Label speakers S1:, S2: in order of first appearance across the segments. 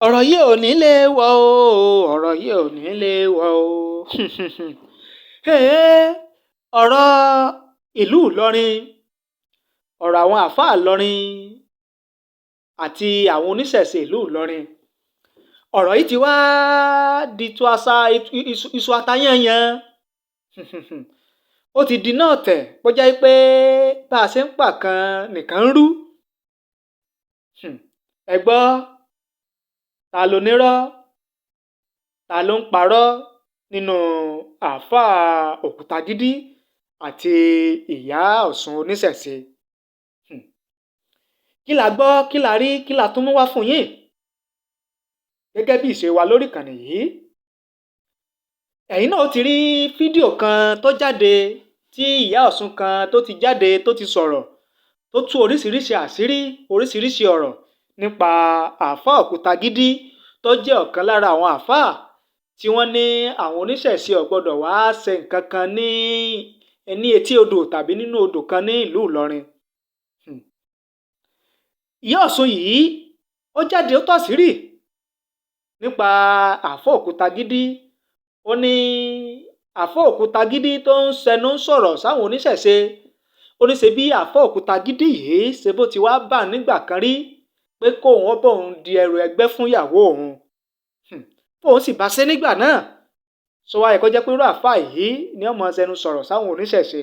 S1: ọ̀rọ̀ yìí ò ní lè wọ̀ o ọ̀rọ̀ yìí ò ní lè wọ̀ o ọ̀rọ̀ ìlú Ìlọrin, ọ̀rọ̀ àwọn àáfàá Ìlọrin àti àwọn oníṣẹ̀ṣe ìlú Ìlọrin. Ọ̀rọ̀ yìí ti wá di tu àṣà iṣu atayányán. Ó ti di náà tẹ̀ bó jẹ́ pé bá a ṣe ń pa kan nìkan ń rú. Ẹ gbọ́, ta ló nírọ́, ta ló ń parọ́ nínú àáfàá Okutagidi àti Ìyá Osun Onisese? Kí la gbọ́, kí la rí, kí la tún mú wá fún yín gẹ́gẹ́ bí ìṣe wa lórí ìkànnì yìí. Ẹ̀yin náà ti rí fídíò kan tó jáde tí Ìyá Osun kan tó ti jáde tó ti sọ̀rọ̀ tó tú oríṣiríṣi àṣírí, oríṣiríṣi ọ̀rọ̀ nípa àáfàá Okutagidi tó jẹ́ ọ̀kan lára àwọn àáfàá tí wọ́n ní àwọn oníṣẹ̀ṣe ò gbọdọ̀ wá ṣe nǹkan kan ní etí odò tàbí nínú odò kan ní ìlú Ìlọrin. Ìyá Osun yìí ó jáde ó tú àṣírí nípa àáfàá Okutagidi. Ó ní àáfàá Okutagidi tó ń ṣẹnu sọ̀rọ̀ sáwọn oníṣẹ̀ṣe. Ó ní ṣe bí àáfàá Okutagidi yìí ṣe bó ti wá bà nígbà kan rí pé kóun ó bóun di ẹrù ẹgbẹ́ fún ìyàwó òun. Bóun sì bá ṣe nígbà náà. Sọ wá yẹ kó jẹ́ pé irú àáfàá yìí ni ó máa ṣẹnu sọ̀rọ̀ sáwọn oníṣẹ̀ṣe.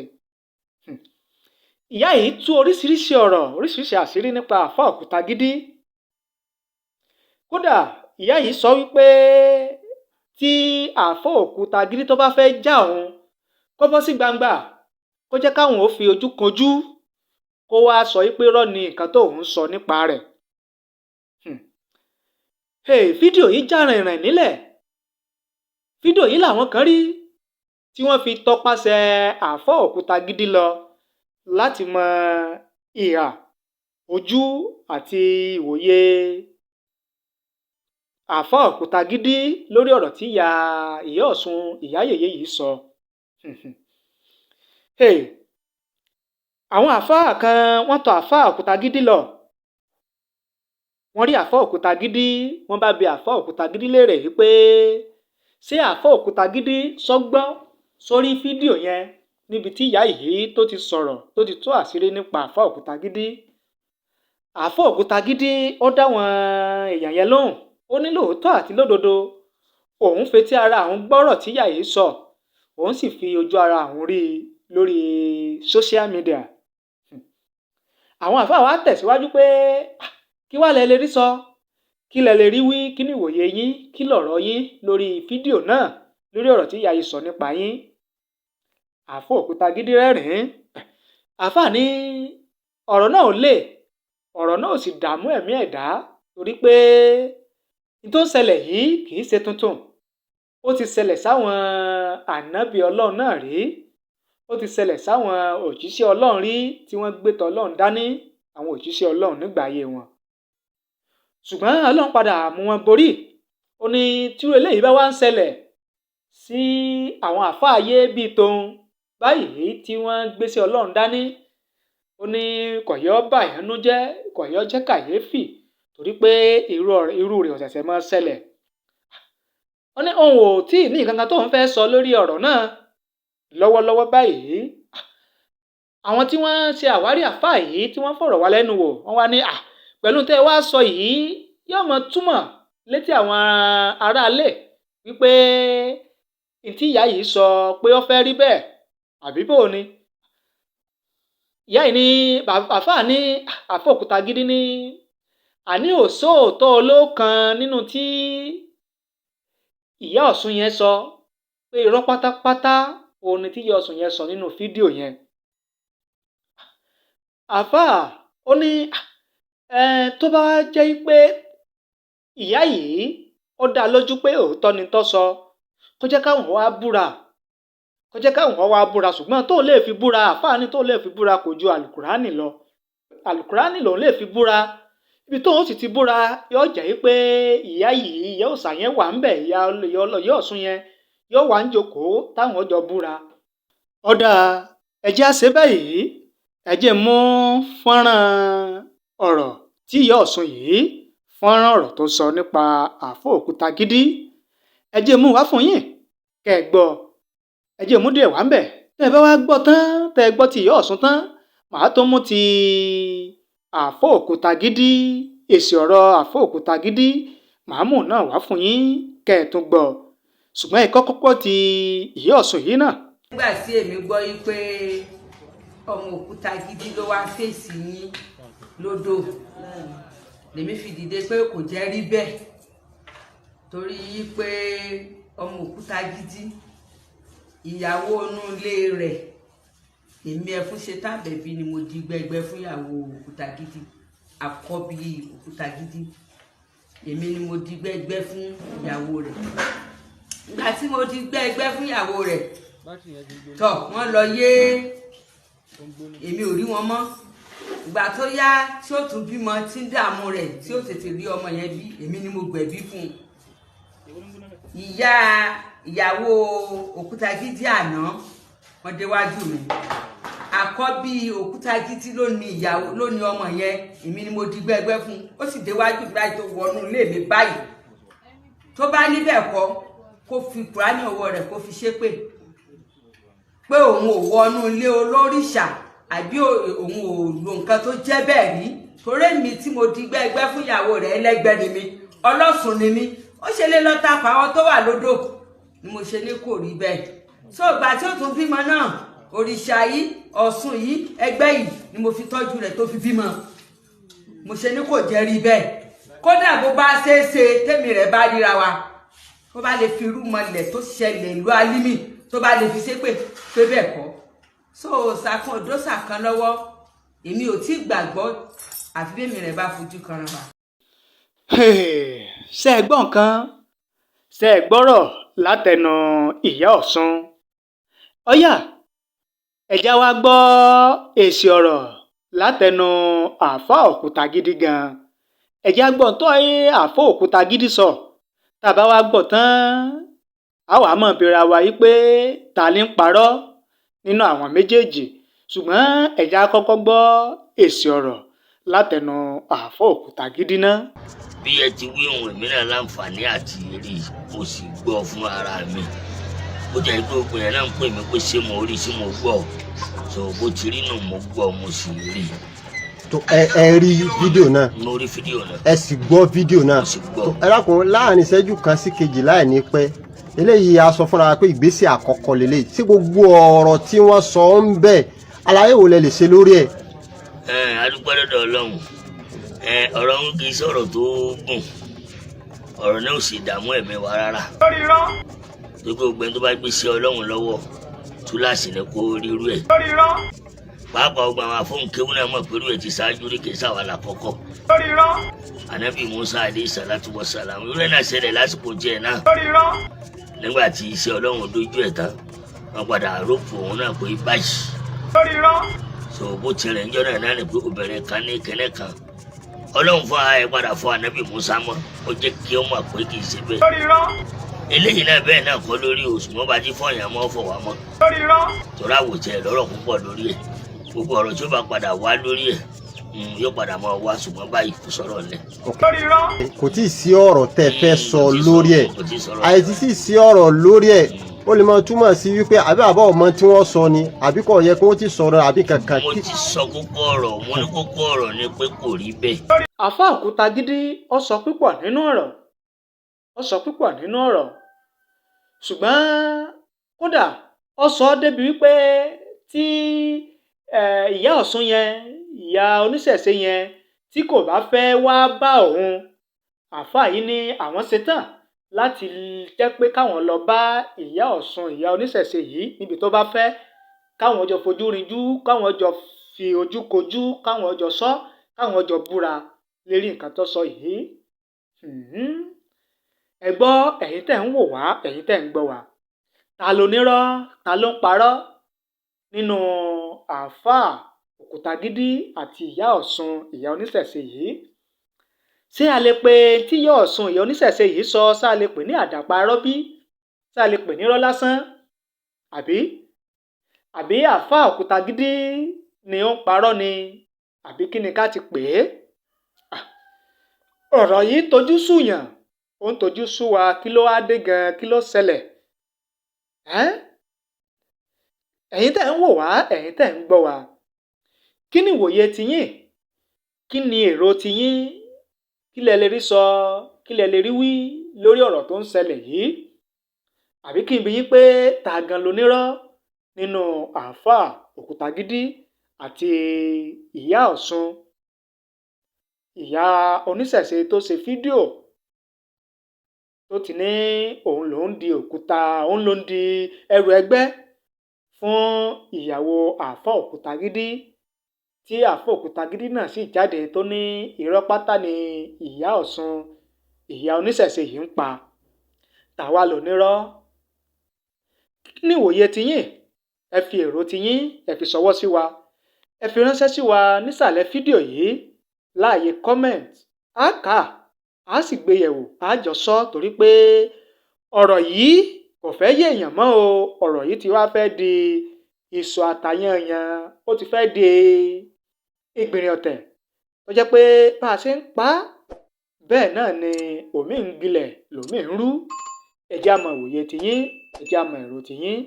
S1: Ìyá yìí tú oríṣiríṣi ọ̀rọ̀, oríṣiríṣi àṣírí nípa àáfàá Okutagidi. Kódà ìyá yìí sọ wípé tí àáfàá Okutagidi tó bá fẹ́ já òun kó bọ́ sí gbangba, kó jẹ́ káwọn ó fi ojú kojú, kó wá sọ wípé irọ́ ni nǹkan tóun sọ nípa rẹ̀. Fídíò yìí já rìnrìn nílẹ̀. Fídíò yìí làwọn kan rí tí wọ́n fi tọpasẹ̀ àáfàá Okutagidi lọ láti mọ ìhà, ojú àti ìwòye àáfàá Okutagidi lórí ọ̀rọ̀ tí Ìyá Osun, ìyá yèyé yìí sọ. Àwọn àáfàá kan wọ́n tọ̀ àáfàá Okutagidi lọ. Wọ́n rí àáfàá Okutagidi, wọ́n bá bi àáfàá Okutagidi léèrè wípé ṣé àáfàá Okutagidi sọ́gbọ́ sórí fídíò yẹn níbi tí ìyá yìí tó ti sọ̀rọ̀ tó ti tú àṣírí nípa àáfàá Okutagidi. Àáfàá Okutagidi ó dá wọn èèyàn yẹn lóhùn. Ó ní lóòótọ́ àti lódodo òun fetí ara òun gbọ́rọ̀ tí ìyá yìí sọ, òun sì fi ojú ara òun rí lórí social media. Àwọn àáfàá wa tẹ̀síwájú pé kí wá lẹ lè rí sọ, kí lẹ lè rí wí, kí ni ìwòye yín, kí lọ̀rọ̀ yín lórí fídíò náà, lórí ọ̀rọ̀ tí ìyá yìí sọ nípa yín. Àáfàá Okutagidi rẹ́rìn-ín. Àáfàá ní ọ̀rọ̀ náà ò lè, ọ̀rọ̀ náà ò sì dààmú ẹ̀mí ẹ̀dá torí pé n tó ń ṣẹlẹ̀ yìí kì í ṣe tuntun. Ó ti ṣẹlẹ̀ sáwọn ànábì Ọlọ́run náà rí. Ó ti ṣẹlẹ̀ sáwọn òjíṣẹ́ Ọlọ́run rí tí wọ́n gbé t'Ọlọ́run dání, àwọn òjíṣẹ́ Ọlọ́run nígbà ayé wọn. Ṣùgbọ́n Ọlọ́run padà mú wọn borí. Ó ní tí eléyìí bá wá ń ṣẹlẹ̀ sí àwọn àáfàá ayé bíi tòun báyìí tí wọ́n gbéṣẹ́ Ọlọ́run dání, ó ní kò yọ bàyàn nú jẹ́, kò yọ jẹ́ kàyéfì torí pé irú rẹ̀ ò ṣẹ̀ṣẹ̀ máa ṣẹlẹ̀. Ó ní òun ò tí ì ní nǹkan kan tóun fẹ́ sọ lórí ọ̀rọ̀ náà lọ́wọ́lọ́wọ́ báyìí. Àwọn tí wọ́n ṣe àwárí àáfàá yìí tí wọ́n fọ̀rọ̀ wá lẹ́nu wò, wọ́n wá ní pẹ̀lú tẹ́ ẹ wá sọ yìí yóò mọ túmọ̀ létí àwọn aráalé wípé tí ìyá yìí sọ pé ó fẹ́ rí bẹ́ẹ̀ àbí bò ni. Ìyá yìí ní àáfàá ní àáfàá Okutagidi ní àní òsóòótọ́ olókan nínú tí Ìyá Osun yẹn sọ, pé irọ́ pátápátá òun ni tí Ìyá Osun yẹn sọ nínú fídíò yẹn. Àáfàá ó ní tó bá jẹ́ pé ìyá yìí ó dá lójú pé òótọ́ ni tó sọ, kó jẹ́ káwọn wá búra, kó jẹ́ káwọn wá búra, ṣùgbọ́n tó lè fi búra, àáfàá ní tó lè fi búra kò ju àlùkùránì lọ. Àlùkùránì lòun lè fi búra. Ibi tóun sì ti búra yóò jẹ́ pé ìyá yìí, ìyá òòṣà yẹn wà ń bẹ̀, ìyá Ọ̀ṣun yẹn yóò wà ń jókòó táwọn jọ búra. Ọ̀dà ẹ jẹ́ á ṣe báyìí, ẹ jẹ́ mú fọ́nrán ọ̀rọ̀ tí Ìyá Osun yìí fọ́nrán ọ̀rọ̀ tó sọ nípa Alfa Okutagidi. Ẹ jẹ́ mú wá fún yín kẹ́ ẹ gbọ́. Ẹ jẹ́ mú díẹ̀ wá ń bẹ̀. Tẹ́ ẹ bá wá gbọ́ tán, tẹ́ ẹ gbọ́ ti Ìyá Ọ̀ṣun tán, màá tó mú ti Alfa Okutagidi, èsì ọ̀rọ̀ Alfa Okutagidi, màá mú náà wá fún yín kẹ́ ẹ tún gbọ́. Ṣùgbọ́n ẹ kọ́kọ́ gbọ́ ti Ìyá Ọ̀ṣun yìí náà.
S2: Nígbà tí èmi gbọ́ yí pé ọmọ Okutagidi ló wá fèsì yín lódò, lèmi fi dìde pé kò jẹ́ rí bẹ́ẹ̀, torí yí pé ọmọ Okutagidi ìyàwó inú ilé rẹ̀, èmi ẹfún ṣe tábẹ̀bí ni mo di gbẹgbẹ fún ìyàwó Okutagidi, àkọ́bí Okutagidi, èmi ni mo di gbẹgbẹ fún ìyàwó rẹ̀. Nígbà tí mo di gbẹgbẹ fún ìyàwó rẹ̀, tọ̀ wọ́n lọ yé, èmi ò rí wọn mọ́. Ìgbà tó yá tí ó tún bímọ tí ń dààmú rẹ̀ tí ó tètè rí ọmọ yẹn bí, èmi ni mo gbẹ̀bí fún un. Ìyàwó Okutagidi àná wọ́n déwájú mi, àkọ́bí Okutagidi ló ní ọmọ yẹn, èmi ni mo di gbẹ́gbẹ́ fún un. Ó sì déwájú báyìí tó wọnú ilé mi báyìí. Tó bá níbẹ̀ kọ́ kó fi Kùránì ọwọ́ rẹ̀ kó fi ṣépè pé òun ò wọnú ilé olórìṣà àbí òun ò lo nǹkan tó jẹ́ bẹ́ẹ̀ rí, torí mi tí mo di gbẹ́gbẹ́ fún ìyàwó rẹ̀ ẹlẹ́gbẹ́ ni mi, ọlọ́sùn ni mi, ó ṣe lé lọ́ta pa àwọn tó wà lódò, ni mo ṣe ní kò rí bẹ́ẹ̀. So ìgbà tí ó tún bímọ náà, òrìṣà yìí, Ọ̀ṣun yìí, ẹgbẹ́ yìí ni mo fi tọ́jú rẹ̀ tó fi bímọ. Mo ṣe ní kò jẹ́ rí bẹ́ẹ̀. Kódà bó bá ṣeéṣe tèmi rẹ̀ bá ríra wa, tó bá lè fi irú mọlẹ̀ tó ṣẹlẹ̀ ìlú Alímì, tó bá lè fi ṣépè pé bẹ́ẹ̀ kọ́. So ṣàkan òdòṣà kan lọ́wọ́, èmi ò tí gbàgbọ́ àfi bẹ́mi rẹ̀ bá fojú kan ra wa.
S1: Ṣé ẹ gbọ́ nǹkan? Ṣé ẹ gbọ́rọ̀ látẹnu Ìyá Ọ̀ṣun? Ọ̀yá, ẹ já wá gbọ́ èsì ọ̀rọ̀ látẹnu Alfa Okutagidi gan. Ẹ já gbọ́ tó Alfa Okutagidi sọ. Tá a bá wá gbọ́ tán, a wá mọ̀ bíra wa yí pé ta ni ń parọ́ nínú àwọn méjèèjì. Ṣùgbọ́n ẹ já kọ́kọ́ gbọ́ èsì ọ̀rọ̀ látẹnu Alfa Okutagidi náà.
S3: Bí ẹ ti wí ohun èmi náà láǹfààní àti rí, mo sì gbọ́ fún ara mi. Ó jẹ́ pé obìnrin náà ń pè mí pé ṣé mo rí, ṣé mo gbọ́. So bó ti rí nù mo gbọ́, mo sì rí.
S4: Ẹ rí fídíò náà?
S3: Mo rí fídíò náà.
S4: Ẹ sì gbọ́ fídíò náà?
S3: Mo sì gbọ́.
S4: Ẹ dákun, láàrin ìṣẹ́jú kan sí kejì láì ní pẹ́, eléyìí a sọ fúnra wa pé ìgbésẹ̀ àkọ́kọ́ lélẹ́yìí. Tí gbogbo ọ̀rọ̀ tí wọ́n sọ ń bẹ, àlàyé wo lẹ lè ṣe lórí ẹ̀?
S3: Adúpẹ́ lọ́dọ̀ Ọlọ́run. Ọ̀rọ̀ ń kì í sọ̀rọ̀ tó gùn, ọ̀rọ̀ náà ò sì dààmú ẹ̀mí wa rárá. Tó gbogbo ẹni tó bá gbé sí Ọlọ́run lọ́wọ́ túláàsì ni kó rírú ẹ̀. Pàápàá ọgbà àwọn afọ́nkéwú náà mọ̀ pé irú ẹ̀ ti ṣáájú rí, kì í ṣàwà lákọ́kọ́. Ànábì Musa alayhi salatu wa salam, irú ẹ̀ náà ṣẹlẹ̀ lásìkò jẹ́ náà. Nígbà tí iṣẹ́ Ọlọ́run dójú ẹ̀ tán, wọ́n padà rọ́pò òun náà pé báyìí. So bó ti rìn jọ́ náà ní pé obìnrin kan ní kẹ́lẹ́ kan, Ọlọ́run fún ara ẹ̀ padà fún Ànábì Musa mọ́, ó jẹ́ kí ó mọ̀ pé kì í ṣe bẹ́ẹ̀. Eléyìí náà bẹ́ẹ̀ náà kọ́ lórí òṣùwọ̀n bá ti fọyàn mọ́ fọ̀ wá mọ́. Torí àwòjẹ lọ́rọ̀ púpọ̀ lórí ẹ̀, gbogbo ọ̀rọ̀ tí ó bá padà wá lórí ẹ̀ yóò padà máa wá, ṣùgbọ́n báyìí kò sọ̀rọ̀ lẹ̀.
S4: Kò tí ì sí ọ̀rọ̀ tẹ́ fẹ́ sọ lórí ẹ̀, àìsí sì sí ọ̀rọ̀ lórí ẹ̀, ó lè máa túmọ̀ sí wípé àbí àbá ọmọ tí wọ́n sọ ni, àbí kò yẹ kí wọ́n ti sọ̀rọ̀ àbí kankan.
S3: Mo ti sọ kókó ọ̀rọ̀, mo ní kókó ọ̀rọ̀ ni pé kò rí bẹ́ẹ̀.
S1: Alfa Okutagidi ó sọ púpọ̀ nínú ọ̀rọ̀, ṣùgbọ́n kódà ó sọ débi wípé tí Ìyá Ọ̀ṣun yẹn, ìyá oníṣẹ̀ṣe yẹn, tí kò bá fẹ́ wá bá òun, àfà yìí ní àwọn ṣetán láti jẹ́ pé káwọn lọ bá Ìyá Ọ̀ṣun, ìyá oníṣẹ̀ṣe yìí níbi tó bá fẹ́, káwọn jọ fojú rinjú, káwọn jọ fi ojú kojú, káwọn jọ sọ, káwọn jọ búra lérí nǹkan tó sọ yìí. Ẹ gbọ́, ẹ̀yin tẹ́ ń wò wá, ẹ̀yin tẹ́ ń gbọ́ wá, ta ló nírọ́, ta ló ń parọ́ nínú Alfa Okutagidi àti Ìyá Ọ̀ṣun, ìyá oníṣẹ̀ṣe yìí? Ṣé a lè pe tí Ìyá Ọ̀ṣun, ìyá oníṣẹ̀ṣe yìí sọ, ṣá lè pè ní àdàparọ́ bí? Ṣá lè pè ní irọ́ lásán? Àbí Alfa Okutagidi ni ó ń parọ́ ni? Àbí kí ni ká ti pè é? ọ̀rọ̀ yìí ń tojú súyàn, ó ń tojú sú wa, kí ló wá dé gan, kí ló ṣẹlẹ̀? Ẹ̀yin tẹ́ ń wò wá, ẹ̀yin tẹ́ ń gbọ́ wa, kí ni ìwòye tiyín? Kí ni èrò tiyín? Kí lẹ lè rí sọ? Kí lẹ lè rí wí lórí ọ̀rọ̀ tó ń ṣẹlẹ̀ yìí? Àbí kí n bi yín pé ta gan lonírọ́ nínú Alfa Okutagidi àti Iya Osun, ìyá oníṣẹ̀ṣe tó ṣe fídíò tó ti ní òun ló ń di òkúta, òun ló ń di ẹrù ẹgbẹ́ fún ìyàwó Alfa Okutagidi, tí Alfa Okutagidi náà sì jáde tó ní irọ́ pátá ni Iya Osun, ìyá oníṣẹ̀ṣe yìí ń pa. Tàwa lonírọ́? Kí ni ìwòye tiyín? Ẹ fi èrò tiyín, ẹ fi ṣọwọ́ sí wa. Ẹ fi ránṣẹ́ sí wa nísàlẹ̀ fídíò yìí láàyè comment. Á kà á sì gbé yẹ̀wò, á jọ sọ, torí pé ọ̀rọ̀ yìí kò fẹ́ yé èèyàn mọ́ o. Ọ̀rọ̀ yìí ti wá fẹ́ di ìsọ̀ àtàyànyàn, ó ti fẹ́ di ìgbìnrin ọ̀tẹ̀ tó jẹ́ pé bá a ṣe ń pa á, bẹ́ẹ̀ náà ni òmíì ń gbilẹ̀ lòmíì ń rú. Ẹ jẹ́ á mọ ìwòye tiyín, ẹ jẹ́ á mọ èrò tiyín.